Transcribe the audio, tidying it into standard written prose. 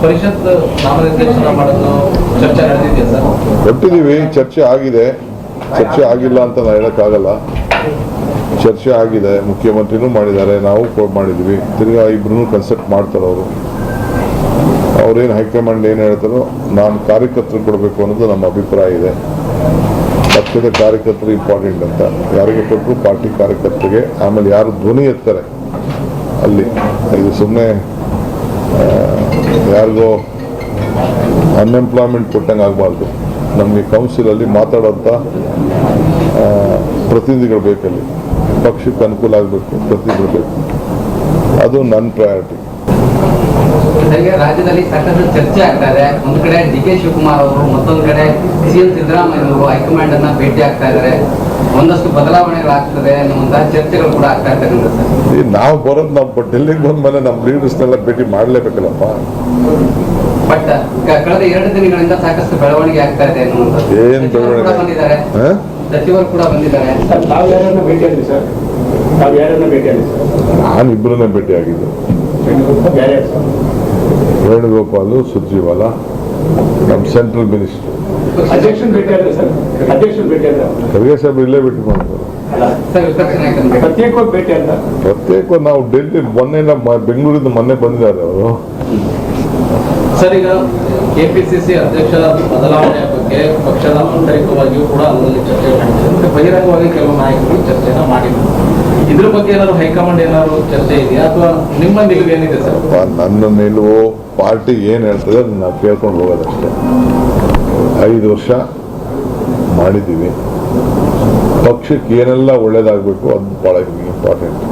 ಪರಿಷತ್ ನಾಮನಿರ್ದೇಶನ ಮಾಡೋದು ಚರ್ಚೆ ನಡೆದಿದೆಯಾ ಸರ್? ಕೊಟ್ಟಿದ್ದೀವಿ, ಚರ್ಚೆ ಆಗಿದೆ. ಚರ್ಚೆ ಆಗಿಲ್ಲ ಅಂತ ನಾನು ಹೇಳೋಕ್ಕಾಗಲ್ಲ. ಚರ್ಚೆ ಆಗಿದೆ, ಮುಖ್ಯಮಂತ್ರಿನೂ ಮಾಡಿದ್ದಾರೆ, ನಾವು ಮಾಡಿದ್ದೀವಿ. ತಿರ್ಗಾ ಇಬ್ಬರೂ ಕನ್ಸಲ್ಟ್ ಮಾಡ್ತಾರೆ. ಅವ್ರೇನು ಹೈಕಮಾಂಡ್ ಏನು ಹೇಳ್ತಾರೋ ನಾನು ಕಾರ್ಯಕರ್ತರು ಕೊಡಬೇಕು ಅನ್ನೋದು ನಮ್ಮ ಅಭಿಪ್ರಾಯ ಇದೆ. ಪಕ್ಷದ ಕಾರ್ಯಕರ್ತರು ಇಂಪಾರ್ಟೆಂಟ್ ಅಂತ ಯಾರಿಗೆ ಕೊಟ್ಟರು ಪಾರ್ಟಿ ಕಾರ್ಯಕರ್ತರಿಗೆ. ಆಮೇಲೆ ಯಾರು ಧ್ವನಿ ಎತ್ತಾರೆ ಅಲ್ಲಿ, ಇದು ಸುಮ್ಮನೆ ಯಾರಿಗೋ ಅನ್ಎಂಪ್ಲಾಯ್ಮೆಂಟ್ ಕೊಟ್ಟಂಗೆ ಆಗಬಾರ್ದು. ನಮಗೆ ಕೌನ್ಸಿಲಲ್ಲಿ ಮಾತಾಡೋಂಥ ಪ್ರತಿನಿಧಿಗಳು ಬೇಕಲ್ಲಿ. ಪಕ್ಷಕ್ಕೆ ಅನುಕೂಲ ಆಗಬೇಕು, ಪ್ರತಿನಿಧಿಗಳು ಬೇಕು. ಅದು ನನ್ನ ಪ್ರಯಾರಿಟಿ. ರಾಜ್ಯದಲ್ಲಿ ಸಾಕಷ್ಟು ಚರ್ಚೆ ಆಗ್ತಾ ಇದೆ. ಒಂದ್ ಕಡೆ ಡಿ.ಕೆ. ಶಿವಕುಮಾರ್ ಅವರು, ಮತ್ತೊಂದು ಕಡೆ ಸಿಎಂ ಸಿದ್ದರಾಮಯ್ಯ ಅವರು ಹೈಕಮಾಂಡ್ ಅನ್ನ ಭೇಟಿ ಆಗ್ತಾ ಇದ್ದಾರೆ. ಒಂದಷ್ಟು ಬದಲಾವಣೆಗಳಾಗ್ತದೆ ಅನ್ನುವಂತಹ ಚರ್ಚೆಗಳು ಕೂಡ ಆಗ್ತಾ ಇದ್ದಾರೆ ಸರ್. ನಾವು ಬರೋದು ನಾವು ಡೆಲ್ಲಿಗೆ ಬಂದ್ಮೇಲೆ ನಮ್ಮ ಲೀಡರ್ಸ್ನೆಲ್ಲ ಭೇಟಿ ಮಾಡಲೇಬೇಕಲ್ಲಪ್ಪ. ಬಟ್ ಕಳೆದ 2 ದಿನಗಳಿಂದ ಸಾಕಷ್ಟು ಬೆಳವಣಿಗೆ ಆಗ್ತಾ ಇದೆ ಅನ್ನುವಂಥದ್ದು. ಏನು ಬೆಳವಣಿಗೆ? ಬಂದಿದ್ದಾರೆ, ಸಚಿವರು ಕೂಡ ಬಂದಿದ್ದಾರೆ. ನಾನು ಇಬ್ಬರನ್ನೇ ಭೇಟಿ ಆಗಿದ್ದು. ವೇಣುಗೋಪಾಲ್, ಸುರ್ಜಿವಾಲ, ನಮ್ಮ ಸೆಂಟ್ರಲ್ ಮಿನಿಸ್ಟರ್. ಖರ್ಗೆ ಸಾಹೇಬ್ ಇಲ್ಲೇ ಭೇಟಿ ಮಾಡ್ತಾರೆ. ಪ್ರತ್ಯೇಕ ನಾವು ಡೆಲ್ಲಿ ಮೊನ್ನೆ ಬೆಂಗಳೂರಿಂದ ಮೊನ್ನೆ ಬಂದಿದ್ದಾರೆ ಅವರು. ಸರ್, ಈಗ ಕೆಪಿಸಿಸಿ ಅಧ್ಯಕ್ಷ ಬದಲಾವಣೆಯ ಬಗ್ಗೆ ಪಕ್ಷದ ಆಂತರಿಕವಾಗಿಯೂ ಕೂಡ ಅದರಲ್ಲಿ ಚರ್ಚೆ ಮಾಡಿದ್ದಾರೆ. ಮತ್ತೆ ಬಹಿರಂಗವಾಗಿ ಕೆಲವು ನಾಯಕರು ಚರ್ಚೆನ ಮಾಡಿದ್ರು. ಇದ್ರ ಬಗ್ಗೆ ಏನಾದ್ರು ಹೈಕಮಾಂಡ್ ಏನಾದ್ರು ಚರ್ಚೆ ಇದೆಯಾ ಅಥವಾ ನಿಮ್ಮ ನಿಲುವು ಏನಿದೆ ಸರ್? ನನ್ನ ನಿಲುವು ಪಾರ್ಟಿ ಏನು ಹೇಳ್ತದೆ ಅದನ್ನ ನಾವು ಕೇಳ್ಕೊಂಡು ಹೋಗೋದಷ್ಟೇ. 5 ವರ್ಷ ಮಾಡಿದ್ದೀವಿ. ಪಕ್ಷಕ್ಕೆ ಏನೆಲ್ಲ ಒಳ್ಳೇದಾಗಬೇಕು ಅದು ಭಾಳ ಇಂಪಾರ್ಟೆಂಟ್.